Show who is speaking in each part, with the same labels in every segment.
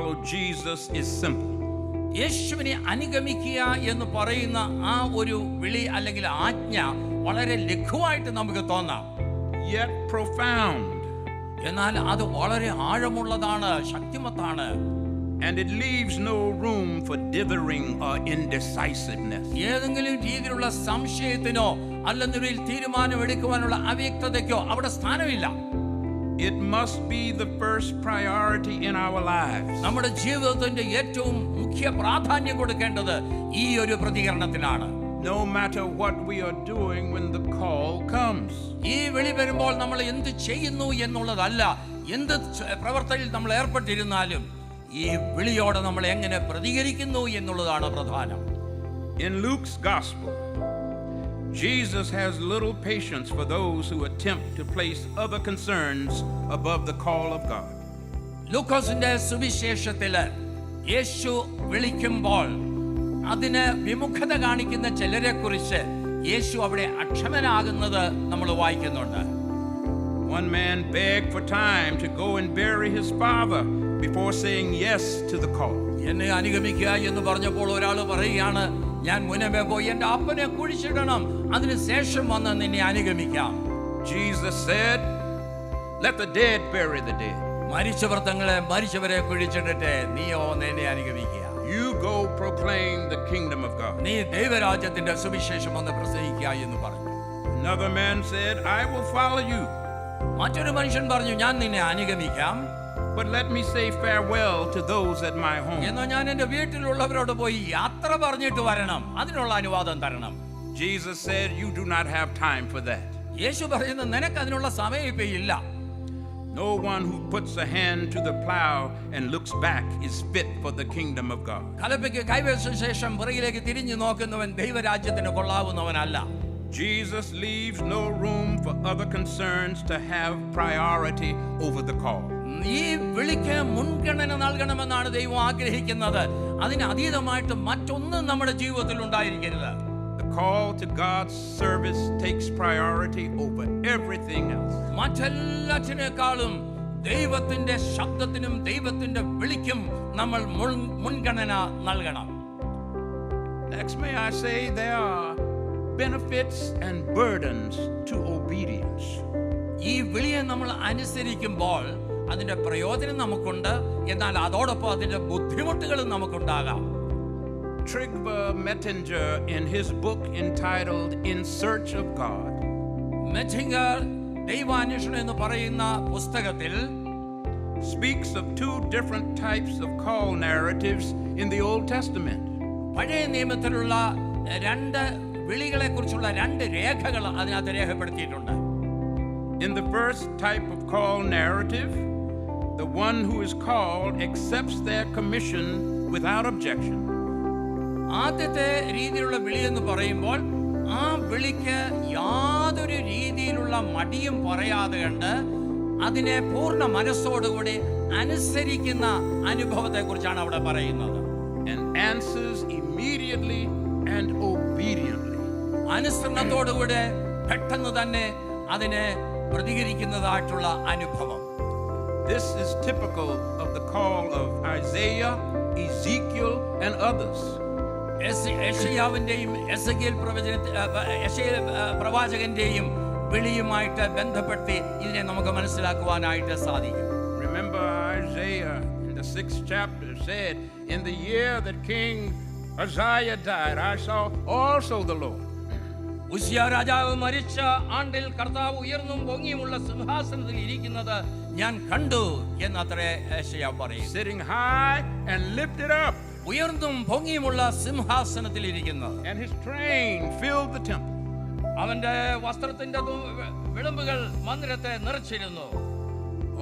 Speaker 1: follow Jesus is simple.
Speaker 2: യേശുവിനെ അനുഗമിക്കുക എന്ന് പറയുന്ന ആ ഒരു വിളി അല്ലെങ്കിൽ ആജ്ഞ വളരെ ലഘുവായിട്ട് നമുക്ക് തോന്നാം,
Speaker 1: yet profound.
Speaker 2: എന്നാൽ അത് വളരെ ആഴമുള്ളതാണ്, ശക്തിമത്താണ്.
Speaker 1: And it leaves no room for dithering or indecisiveness.
Speaker 2: ഏതെങ്കിലും രീതിയിലുള്ള സംശയത്തിനോ അല്ലെങ്കിൽ തീരുമാനമെടുക്കുവാനുള്ള അവ്യക്തതയ്ക്കോ അവിടെ സ്ഥാനമില്ല.
Speaker 1: It must be the first priority in our lives.
Speaker 2: നമ്മുടെ ജീവിതത്തിന്റെ ഏറ്റവും മുഖ്യ പ്രാധാന്യം കൊടുക്കേണ്ടത് ഈ ഒരു പ്രതികരണത്തിനാണ്.
Speaker 1: No matter what we are doing when the call comes.
Speaker 2: ഈ വിളി വരുമ്പോൾ നമ്മൾ എന്ത് ചെയ്യുന്നു എന്നുള്ളതല്ല, എന്ത് പ്രവർത്തനത്തിൽ നമ്മൾ ഏർപ്പെട്ടിരുന്നാലും ഈ വിളിയോട് നമ്മൾ എങ്ങനെ പ്രതികരിക്കുന്നു എന്നുള്ളതാണ് പ്രധാനം.
Speaker 1: In Luke's gospel, Jesus has little patience for those who attempt to place other concerns above the call of God.
Speaker 2: ലൂക്കോസിന്റെ സുവിശേഷത്തില് യേശു വിളിക്കുമ്പോൾ അതിന് വിമുഖത കാണിക്കുന്ന ചിലരെ കുറിച്ച് യേശു അവിടെ അക്ഷമനാകുന്നത് നമ്മൾ വായിക്കുന്നുണ്ട്.
Speaker 1: One man begged for time to go and bury his father before saying yes to the call.
Speaker 2: എന്നെ അനുഗമിക്കുക എന്ന് പറഞ്ഞപ്പോൾ ഒരാൾ പറയുകയാണ്, ഞാൻ മുന്നമേ പോയി എൻ്റെ അപ്പനെ കുഴിച്ചിടണം, അതിനുശേഷം വന്ന് നിന്നെ അനുഗമിക്കാം.
Speaker 1: Jesus said, let the dead bury the dead.
Speaker 2: മരിച്ചവർ തങ്ങളെ മരിച്ചവരെ കുഴിച്ചിടട്ടെ, നീയോ എന്നെ അനുഗമിക്കുക.
Speaker 1: You go proclaim the kingdom of God.
Speaker 2: നീ ദൈവരാജ്യത്തിന്റെ സുവിശേഷം ഒന്ന് പ്രസംഗിക്കുക എന്ന് പറഞ്ഞു.
Speaker 1: Another man said, I will follow you.
Speaker 2: മറ്റൊരു മനുഷ്യൻ പറഞ്ഞു, ഞാൻ നിന്നെ അനുഗമിക്കാം,
Speaker 1: but let me say farewell to those at my home.
Speaker 2: എന്നോ ഞാൻ എൻ്റെ വീട്ടിലുള്ളവരോട് പോയി യാത്ര പറഞ്ഞിട്ട് വരണം, അതിനുള്ള അനുവാദം തരണം.
Speaker 1: Jesus said, you do not have time for that.
Speaker 2: യേശു പറയുന്നു, നിനക്ക് അതിനുള്ള സമയം ഇപ്പൊ ഇല്ല.
Speaker 1: No one who puts a hand to the plow and looks back is fit for the kingdom of God.
Speaker 2: കലപ്പയ്ക്ക് കൈവച്ച ശേഷം പുറകിലേക്ക് തിരിഞ്ഞു നോക്കുന്നവൻ ദൈവരാജ്യത്തിന് കൊള്ളാവുന്നവനല്ല.
Speaker 1: Jesus leaves no room for other concerns to have priority over the call.
Speaker 2: ഈ വിളിക്ക് മുൻഗണന നൽകണമെന്നാണ് ദൈവം ആഗ്രഹിക്കുന്നത്. അതിന് അതീതമായിട്ട് മറ്റൊന്നും നമ്മുടെ ജീവിതത്തിൽ ഉണ്ടായിരിക്കരുത്.
Speaker 1: The call to God's service takes priority over everything else.
Speaker 2: മറ്റെല്ലാറ്റിനേക്കാളും ദൈവത്തിന്റെ ശബ്ദത്തിനും ദൈവത്തിന്റെ വിളിക്കും നമ്മൾ മുൻഗണന നൽകണം.
Speaker 1: Next, may I say there are benefits and burdens to obedience.
Speaker 2: ഈ വിളിയെ നമ്മൾ അനുസരിക്കുമ്പോൾ അതിന്റെ പ്രയോജനം നമുക്കുണ്ട്, എന്നാൽ അതോടൊപ്പം അതിന്റെ ബുദ്ധിമുട്ടുകളും നമുക്കുണ്ടാകാം.
Speaker 1: Trygve Mettinger, in his book entitled In Search of God,
Speaker 2: മെറ്റിംഗർ ദൈവാന്വേഷണം എന്ന് പറയുന്ന പുസ്തകത്തിൽ
Speaker 1: speaks of two different types of call narratives in the Old Testament.
Speaker 2: പഴയ നിയമത്തിലുള്ള രണ്ട് വിളികളെ കുറിച്ചുള്ള രണ്ട് രേഖകൾ അതിനകത്ത് രേഖപ്പെടുത്തിയിട്ടുണ്ട്.
Speaker 1: In the first type of call narrative, the one who is called accepts their commission without objection.
Speaker 2: ആദ്യത്തെ രീതിയിലുള്ള വിളി എന്ന് പറയുമ്പോൾ ആ വിളിക്ക് യാതൊരു രീതിയിലുള്ള മടിയും പറയാതെ കണ്ട് അതിനെ പൂർണ്ണ മനസ്സോടുകൂടി അനുസരിക്കുന്ന അനുഭവത്തെ കുറിച്ചാണ് അവിടെ പറയുന്നത്.
Speaker 1: And answers immediately and obediently.
Speaker 2: അനുസരണത്തോടുകൂടെ പെട്ടെന്ന് തന്നെ അതിനെ പ്രതികരിക്കുന്നതായിട്ടുള്ള അനുഭവം.
Speaker 1: This is typical of the call of Isaiah, Ezekiel, and others.
Speaker 2: യെശയ്യാവിന്റെയും എസെക്കിയേൽ പ്രവാചകന്റെയും വിളിയുമായിട്ട് ബന്ധപ്പെടുത്തി ഇതിനെ നമുക്ക് മനസ്സിലാക്കുവാനായിട്ട് സാധിക്കും.
Speaker 1: Remember, Isaiah in the 6th chapter said, in the year that King Uzziah died, I saw also the Lord.
Speaker 2: ഉസ്സിയ രാജാവ് മരിച്ച ആണ്ടിൽ കർത്താവ് ഉയർന്നും പൊങ്ങിയുമുള്ള സിംഹാസനത്തിൽ ഇരിക്കുന്നത് ഞാൻ കണ്ടു എന്നത്രേ യെശയ്യാവ് പറയും.
Speaker 1: Sitting high and lifted up.
Speaker 2: ഉയർന്നും പൊങ്ങിയുമുള്ള സിംഹാസനത്തിൽ ഇരിക്കുന്നത്.
Speaker 1: And his train filled the temple.
Speaker 2: അവന്റെ വസ്ത്രത്തിന്റെ വിളമ്പുകൾ മന്ദിരത്തെ നിറച്ചിരുന്നു.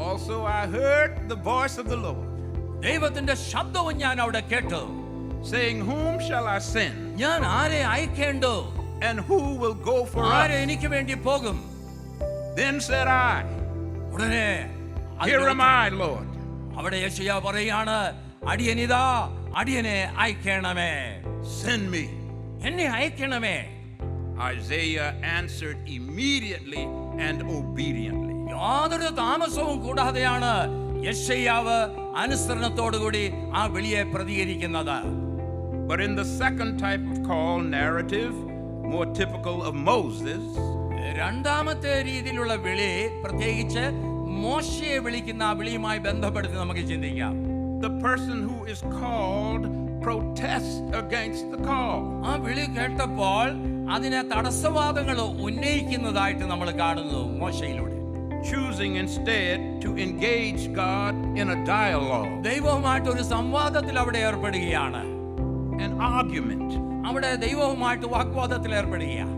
Speaker 1: Also I heard the voice of the Lord.
Speaker 2: ദൈവത്തിന്റെ ശബ്ദവും ഞാൻ അവിടെ കേട്ടു,
Speaker 1: saying, whom shall I send?
Speaker 2: ഞാൻ ആരെ അയക്കേണ്ടു?
Speaker 1: And who will go for us?
Speaker 2: ആരെ എനിക്ക് വേണ്ടി പോകും?
Speaker 1: Then said I,
Speaker 2: ഉടനെ
Speaker 1: here am I, Lord.
Speaker 2: അവിടെ യെശയ്യാവ് പറയാണ്, അടിയനിതാ, അടിയനെ അയക്കണമേ.
Speaker 1: Send me.
Speaker 2: എന്നെ അയക്കണമേ.
Speaker 1: Isaiah answered immediately and obediently.
Speaker 2: യാതൊരു താമസവും കൂടാതെയാണ് യെശയ്യാവ് അനുസരണത്തോടുകൂടി ആ വിളിയെ പ്രതികരിക്കുന്നത്.
Speaker 1: But in the second type of call, narrative, more typical of Moses,
Speaker 2: രണ്ടാമത്തെ രീതിയിലുള്ള വിളി, പ്രത്യേകിച്ച് മോശയെ വിളിക്കുന്ന ആ വിളിയുമായി ബന്ധപ്പെടുത്തി നമുക്ക് ചിന്തിക്കാം.
Speaker 1: the person who is called protests against the call.
Speaker 2: ആ വിളി കേട്ടപ്പോൾ അതിനെ തടസ്സവാദങ്ങൾ ഉന്നയിക്കുന്നതായിട്ട് നമ്മൾ കാണുന്നു മോശയിലൂടെ.
Speaker 1: Choosing instead to engage God in a dialogue,
Speaker 2: ദൈവവുമായിട്ട് ഒരു സംവാദത്തിൽ അവിടെ ഏർപ്പെടുകയാണ്.
Speaker 1: an argument.
Speaker 2: അവിടെ ദൈവവുമായിട്ട് വാഗ്വാദത്തിൽ ഏർപ്പെടുകയാണ്.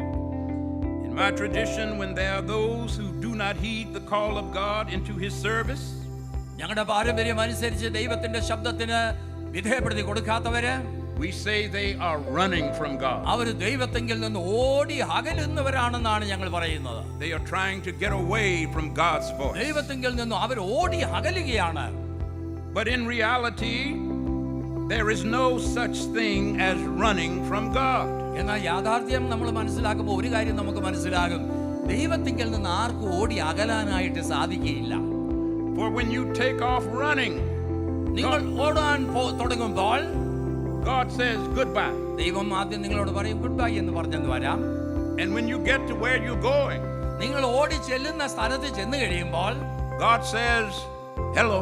Speaker 1: In my tradition, when there are those who do not heed the call of God into his service,
Speaker 2: ഞങ്ങളുടെ പാരമ്പര്യം അനുസരിച്ച് ദൈവത്തിന്റെ ശബ്ദത്തിന് വിധേയപ്പെടുത്തി കൊടുക്കാത്തവര്,
Speaker 1: we say they are running from God.
Speaker 2: അവർ ദൈവത്തെങ്കിൽ നിന്ന് ഓടി അകലുന്നവരാണെന്നാണ് ഞങ്ങൾ പറയുന്നത്.
Speaker 1: They are trying to get away from God's voice.
Speaker 2: ദൈവത്തെങ്കിൽ നിന്ന് അവർ ഓടി അകലുകയാണ്.
Speaker 1: But in reality, there is no such thing as running from God.
Speaker 2: എന്നാൽ യാഥാർത്ഥ്യം നമ്മൾ മനസ്സിലാക്കുമ്പോൾ ഒരു കാര്യം നമുക്ക് മനസ്സിലാകും, ദൈവത്തെങ്കിൽ നിന്ന് ആർക്കും ഓടി അകലാനായിട്ട് സാധിക്കുകയില്ല.
Speaker 1: For when you take off running,
Speaker 2: നിങ്ങൾ ഓടാൻ തുടങ്ങുമ്പോൾ
Speaker 1: God says goodbye.
Speaker 2: ദൈവം ആദ്യം നിങ്ങളോട് പറയും ഗുഡ് ബൈ എന്ന് പറഞ്ഞെന്ന് വരാം.
Speaker 1: And when you get to where you're going,
Speaker 2: നിങ്ങൾ ഓടി ചെല്ലുന്ന സ്ഥലത്ത് ചെന്ന് കഴിയുമ്പോൾ
Speaker 1: God says hello.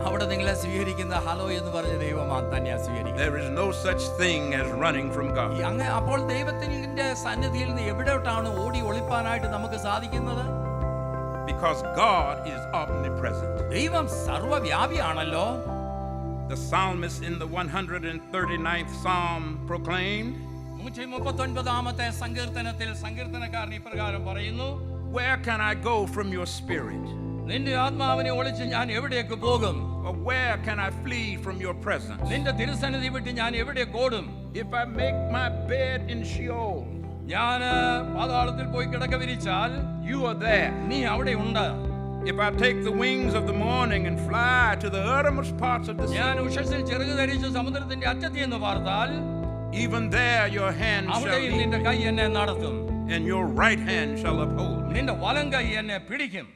Speaker 2: അവിടെ നിങ്ങളെ സ്വീകരിക്കുന്ന ഹലോ എന്ന് പറഞ്ഞ ദൈവം തന്നെയാണ് സ്വീകരിക്കുന്നത്.
Speaker 1: There is no such thing as running from God.
Speaker 2: അപ്പോൾ ദൈവത്തിന്റെ സന്നിധിയിൽ നിന്ന് എവിടോട്ടാണ് ഓടി ഒളിപ്പാനായിട്ട് നമുക്ക് സാധിക്കുന്നത്?
Speaker 1: Because God is omnipresent.
Speaker 2: ദൈവം സർവ്വവ്യാപിയാണല്ലോ.
Speaker 1: The psalmist in the 139th Psalm proclaimed,
Speaker 2: 139ാമത്തെ സങ്കീർത്തനത്തിൽ സങ്കീർത്തനക്കാരൻ ഇപ്രകാരം പറയുന്നു,
Speaker 1: where can I go from your spirit?
Speaker 2: നിന്റെ ആത്മാവിനെ ഒളിച്ച് ഞാൻ എവിടേക്ക് പോകും?
Speaker 1: Or where can I flee from your presence?
Speaker 2: നിന്റെ തിരുസന്നിധി വിട്ട് ഞാൻ എവിടേക്ക് ഓടും?
Speaker 1: If I make my bed in Sheol,
Speaker 2: ഞാൻ പാതാളത്തിൽ പോയി കിടക്ക വിരിച്ചാൽ
Speaker 1: you are there.
Speaker 2: നീ അവിടെ ഉണ്ട്.
Speaker 1: If I take the wings of the morning and fly to the uttermost parts of the sea,
Speaker 2: ഞാൻ ഉഷസ്സിൽ ചിറക് ധരിച്ച് സമുദ്രത്തിന്റെ അറ്റത്തിൽ നിന്ന് പാർത്താൽ
Speaker 1: even there your hand shall
Speaker 2: അവിടെയും
Speaker 1: lead
Speaker 2: നിന്റെ കൈ എന്നെ നടത്തും,
Speaker 1: and your right hand shall uphold me.
Speaker 2: നിന്റെ വലം കൈ എന്നെ പിടിക്കും.